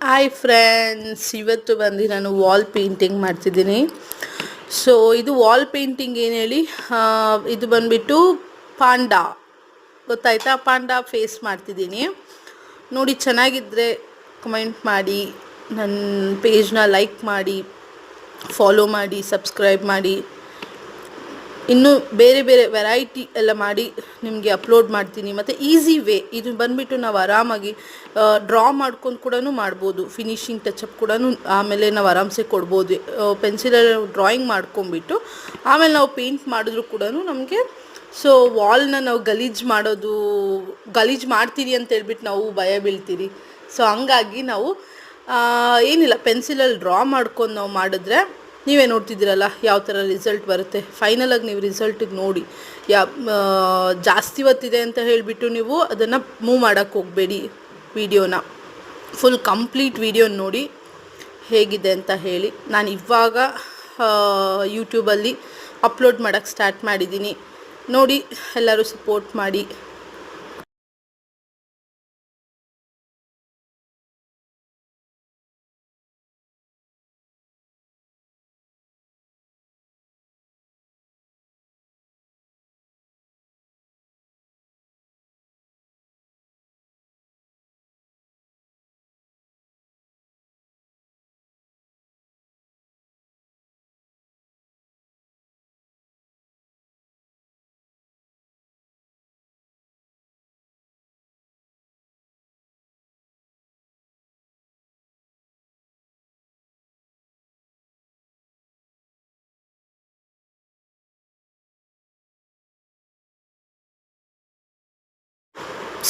Hi friends, ಇವತ್ತು ಬಂದು ನಾನು ವಾಲ್ ಪೇಂಟಿಂಗ್ ಮಾಡ್ತಿದ್ದೀನಿ. ಸೊ ಇದು ವಾಲ್ ಪೇಂಟಿಂಗ್ ಏನು ಹೇಳಿ, ಇದು ಬಂದುಬಿಟ್ಟು ಪಾಂಡಾ ಗೊತ್ತಾಯ್ತಾ, ಪಾಂಡಾ ಫೇಸ್ ಮಾಡ್ತಿದ್ದೀನಿ. ನೋಡಿ, ಚೆನ್ನಾಗಿದ್ದರೆ ಕಮೆಂಟ್ ಮಾಡಿ, ನನ್ನ ಪೇಜ್ನ ಲೈಕ್ ಮಾಡಿ, ಫಾಲೋ ಮಾಡಿ, ಸಬ್ಸ್ಕ್ರೈಬ್ ಮಾಡಿ. ಇನ್ನೂ ಬೇರೆ ಬೇರೆ ವೆರೈಟಿ ಎಲ್ಲ ಮಾಡಿ ನಿಮಗೆ ಅಪ್ಲೋಡ್ ಮಾಡ್ತೀನಿ. ಮತ್ತು ಈಸಿ ವೇ ಇದು ಬಂದುಬಿಟ್ಟು ನಾವು ಆರಾಮಾಗಿ ಡ್ರಾ ಮಾಡ್ಕೊಂಡು ಕೂಡ ಮಾಡ್ಬೋದು. ಫಿನಿಶಿಂಗ್ ಟಚಪ್ ಕೂಡ ಆಮೇಲೆ ನಾವು ಆರಾಮ್ಸೆ ಕೊಡ್ಬೋದು. ಪೆನ್ಸಿಲಲ್ಲಿ ಡ್ರಾಯಿಂಗ್ ಮಾಡ್ಕೊಂಬಿಟ್ಟು ಆಮೇಲೆ ನಾವು ಪೇಂಟ್ ಮಾಡಿದ್ರು ಕೂಡ ನಮಗೆ. ಸೊ ವಾಲ್ನ ನಾವು ಗಲೀಜು ಮಾಡ್ತೀರಿ ಅಂತ ಹೇಳ್ಬಿಟ್ಟು ನಾವು ಭಯ ಬೀಳ್ತೀರಿ. ಸೊ ಹಂಗಾಗಿ ನಾವು ಏನಿಲ್ಲ, ಪೆನ್ಸಿಲಲ್ಲಿ ಡ್ರಾ ಮಾಡ್ಕೊಂಡು ನಾವು ಮಾಡಿದ್ರೆ ನೀವೇ ನೋಡ್ತಿದ್ದೀರಲ್ಲ ಯಾವ ಥರ ರಿಸಲ್ಟ್ ಬರುತ್ತೆ. ಫೈನಲಾಗಿ ನೀವು ರಿಸಲ್ಟಿಗೆ ನೋಡಿ. ಜಾಸ್ತಿ ಹೊತ್ತಿದೆ ಅಂತ ಹೇಳಿಬಿಟ್ಟು ನೀವು ಅದನ್ನು ಮೂವ್ ಮಾಡೋಕ್ಕೆ ಹೋಗಬೇಡಿ. ವಿಡಿಯೋನ ಫುಲ್ ಕಂಪ್ಲೀಟ್ ವಿಡಿಯೋ ನೋಡಿ ಹೇಗಿದೆ ಅಂತ ಹೇಳಿ. ನಾನು ಇವಾಗ ಯೂಟ್ಯೂಬಲ್ಲಿ ಅಪ್ಲೋಡ್ ಮಾಡೋಕ್ಕೆ ಸ್ಟಾರ್ಟ್ ಮಾಡಿದ್ದೀನಿ. ನೋಡಿ, ಎಲ್ಲರೂ ಸಪೋರ್ಟ್ ಮಾಡಿ.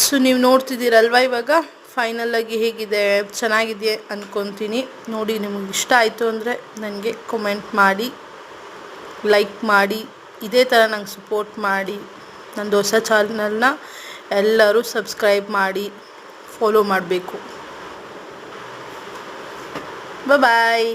ಸೊ ನೀವು ನೋಡ್ತಿದ್ದೀರಲ್ವ ಇವಾಗ ಫೈನಲಾಗಿ ಹೇಗಿದೆ, ಚೆನ್ನಾಗಿದೆ ಅಂದ್ಕೊತೀನಿ. ನೋಡಿ, ನಿಮಗೆ ಇಷ್ಟ ಆಯಿತು ಅಂದರೆ ನನಗೆ ಕಮೆಂಟ್ ಮಾಡಿ, ಲೈಕ್ ಮಾಡಿ, ಇದೇ ಥರ ನಂಗೆ ಸಪೋರ್ಟ್ ಮಾಡಿ. ನಂದು ಹೊಸ ಚಾನಲ್ನ ಎಲ್ಲರೂ ಸಬ್ಸ್ಕ್ರೈಬ್ ಮಾಡಿ, ಫಾಲೋ ಮಾಡಬೇಕು. ಬಾಯ್.